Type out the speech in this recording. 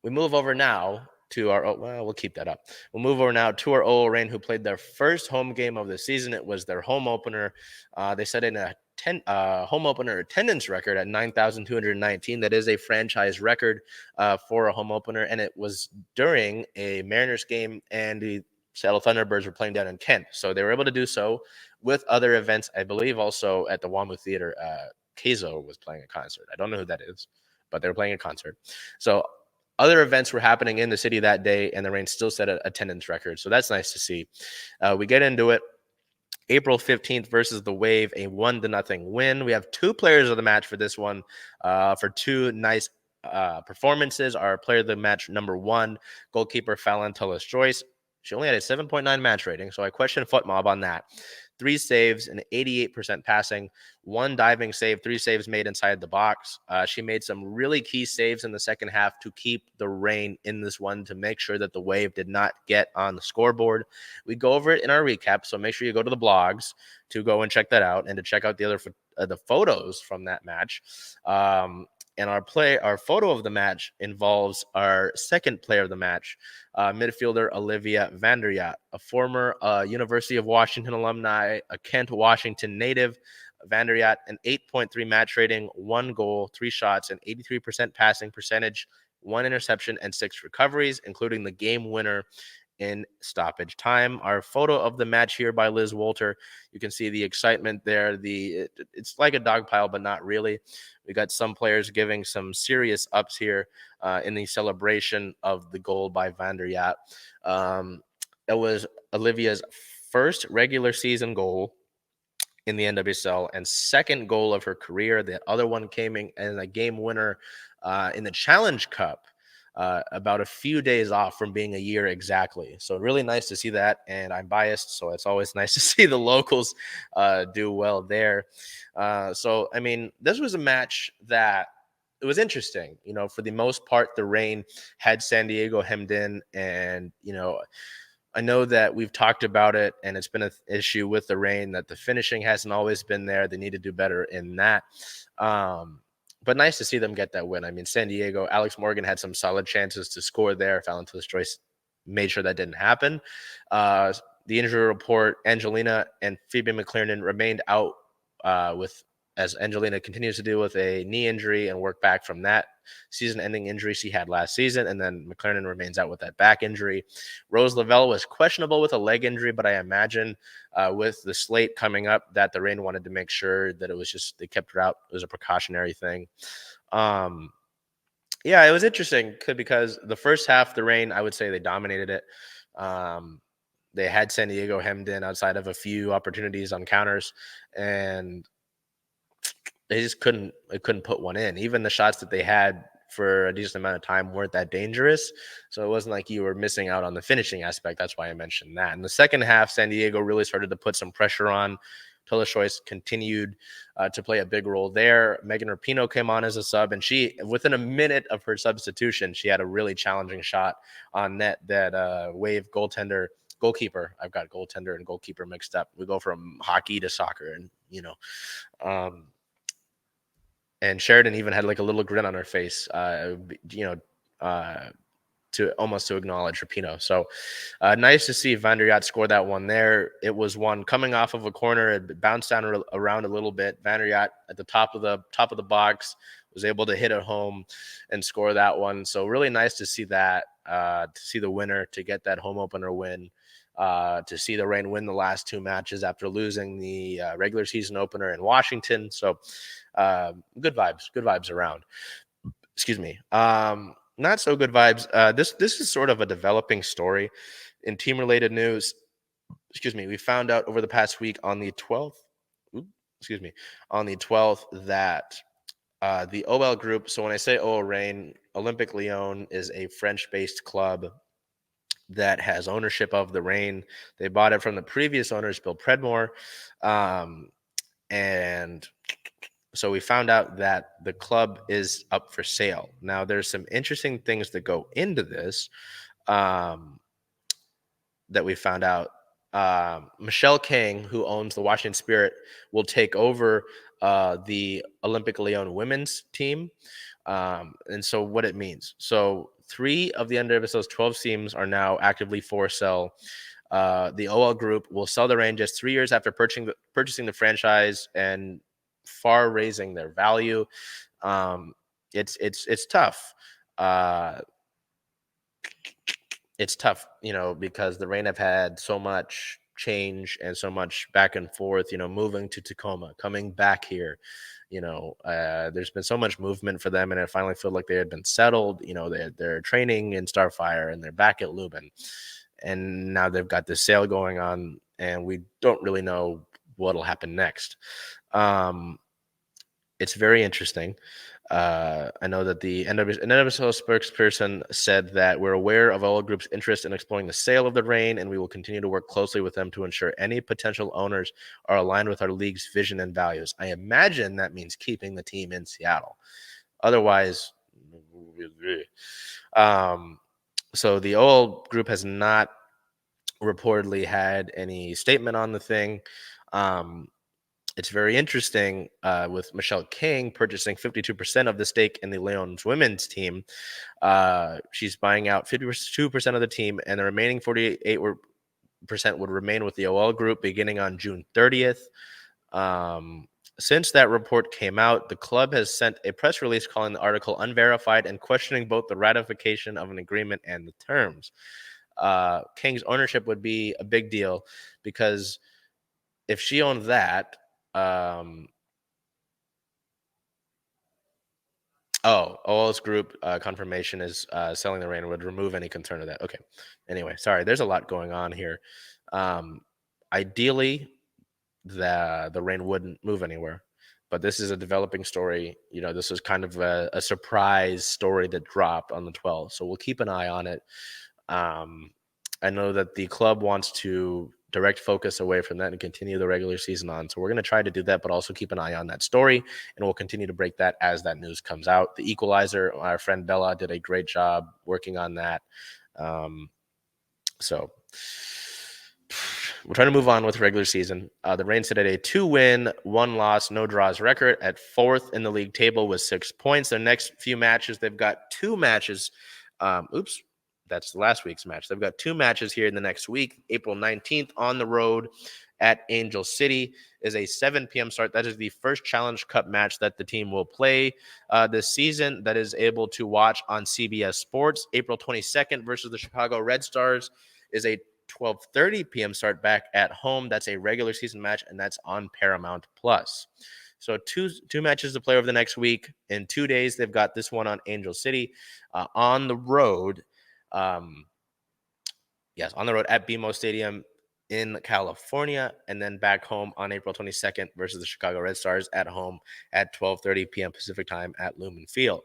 we move over now to our, well, we'll keep that up. We'll move over now to our OO Reign, who played their first home game of the season. It was their home opener. They set in a home opener attendance record at 9,219. That is a franchise record for a home opener, and it was during a Mariners game, and the Seattle Thunderbirds were playing down in Kent. So they were able to do so with other events. I believe also at the WAMU Theater, Keizo was playing a concert. I don't know who that is, but they were playing a concert. So other events were happening in the city that day, and the Reign still set an attendance record. So that's nice to see. We get into it. April 15th versus the Wave, a 1-0 win. We have two players of the match for this one for two nice performances. Our player of the match, number one, goalkeeper Phallon Tullis-Joyce. She only had a 7.9 match rating, so I question FootMob on that. 3 saves and 88% passing, 1 diving save, 3 saves made inside the box. She made some really key saves in the second half to keep the Reign in this one, to make sure that the Wave did not get on the scoreboard. We go over it in our recap, so make sure you go to the blogs to go and check that out, and to check out the other the photos from that match. And our photo of the match involves our second player of the match, midfielder Olivia Van Der Jagt, a former University of Washington alumni, a Kent, Washington native. Van Der Jagt, an 8.3 match rating, 1 goal, 3 shots, and 83% passing percentage, 1 interception, and 6 recoveries, including the game winner in stoppage time. Our photo of the match here by Liz Wolter. You can see the excitement there. It's like a dog pile, but not really. We got some players giving some serious ups here in the celebration of the goal by Van Der Jagt. It was Olivia's first regular season goal in the NWSL and second goal of her career. The other one came in as a game winner in the Challenge Cup, about a few days off from being a year exactly. So really nice to see that. And I'm biased, so it's always nice to see the locals do well there. So, I mean, this was a match that it was interesting. You know, for the most part, the Reign had San Diego hemmed in. And, you know, I know that we've talked about it, and it's been an issue with the Reign that the finishing hasn't always been there. They need to do better in that. But nice to see them get that win. I mean, San Diego, Alex Morgan had some solid chances to score there. Phallon Tullis-Joyce made sure that didn't happen. The injury report, Angelina and Phoebe McLaren remained out as Angelina continues to deal with a knee injury and work back from that season-ending injury she had last season, and then McLaren remains out with that back injury. Rose Lavelle was questionable with a leg injury, but I imagine with the slate coming up that the Reign wanted to make sure that it was just they kept her out. It was a precautionary thing. Yeah, it was interesting because the first half, the Reign, I would say they dominated it. They had San Diego hemmed in outside of a few opportunities on counters, and they just couldn't put one in. Even the shots that they had for a decent amount of time weren't that dangerous. So it wasn't like you were missing out on the finishing aspect. That's why I mentioned that. In the second half, San Diego really started to put some pressure on. Tullis-Joyce continued to play a big role there. Megan Rapinoe came on as a sub, and she, within a minute of her substitution, she had a really challenging shot on net that Wave goalkeeper. I've got goaltender and goalkeeper mixed up. We go from hockey to soccer, and and Sheridan even had like a little grin on her face, to acknowledge Rapinoe. So nice to see Van Der Jagt score that one there. It was one coming off of a corner. It bounced down around a little bit. Van Der Jagt at the top of the box was able to hit it home and score that one. So really nice to see that, to see the winner, to get that home opener win. To see the Reign win the last 2 matches after losing the regular season opener in Washington. So good vibes around. Excuse me. Not so good vibes. This is sort of a developing story in team-related news. Excuse me. We found out over the past week on the 12th. That the OL group. So when I say OL Reign, Olympique Lyon is a French-based club that has ownership of the Reign. They bought it from the previous owners, Bill Predmore. And so we found out that the club is up for sale. Now, there's some interesting things that go into this that we found out. Michelle King, who owns the Washington Spirit, will take over the Olympique Lyon women's team. And so what it means. So 3 of the NWSL's 12 teams are now actively for sale. The OL Group will sell the Reign just 3 years after purchasing the franchise and far raising their value. It's tough. It's tough, because the Reign have had so much change and so much back and forth, moving to Tacoma, coming back here. There's been so much movement for them, and it finally felt like they had been settled. They're training in Starfire, and they're back at Lumen. And now they've got this sale going on, and we don't really know what'll happen next. It's very interesting. I know that the NWSL spokesperson said that we're aware of all Group's interest in exploring the sale of the Reign, and we will continue to work closely with them to ensure any potential owners are aligned with our league's vision and values. I imagine that means keeping the team in Seattle. Otherwise, so the OL Group has not reportedly had any statement on the thing. It's very interesting with Michelle King purchasing 52% of the stake in the Leon's women's team. She's buying out 52% of the team, and the remaining 48% would remain with the OL Group beginning on June 30th. Since that report came out, the club has sent a press release calling the article unverified and questioning both the ratification of an agreement and the terms. King's ownership would be a big deal because if she owned that, OL's Group confirmation is selling the Reign would remove any concern of that. Okay. Anyway, sorry, there's a lot going on here. Ideally, the Reign wouldn't move anywhere, but this is a developing story. This was kind of a surprise story that dropped on the 12th, so we'll keep an eye on it. I know that the club wants to direct focus away from that and continue the regular season on. So we're going to try to do that, but also keep an eye on that story, and we'll continue to break that as that news comes out. The Equalizer, our friend Bella did a great job working on that. So we're trying to move on with regular season. The Reign sit at a 2-win, 1-loss, no draws record at 4th in the league table with 6 points. Their next few matches, they've got 2 matches. That's last week's match. They've got 2 matches here in the next week. April 19th on the road at Angel City is a 7 p.m. start. That is the first Challenge Cup match that the team will play this season that is able to watch on CBS Sports. April 22nd versus the Chicago Red Stars is a 12:30 p.m. start back at home. That's a regular season match, and that's on Paramount Plus. So two matches to play over the next week. In 2 days, they've got this one on Angel City on the road. On the road at BMO Stadium in California, and then back home on April 22nd versus the Chicago Red Stars at home at 12:30 p.m. Pacific time at Lumen Field.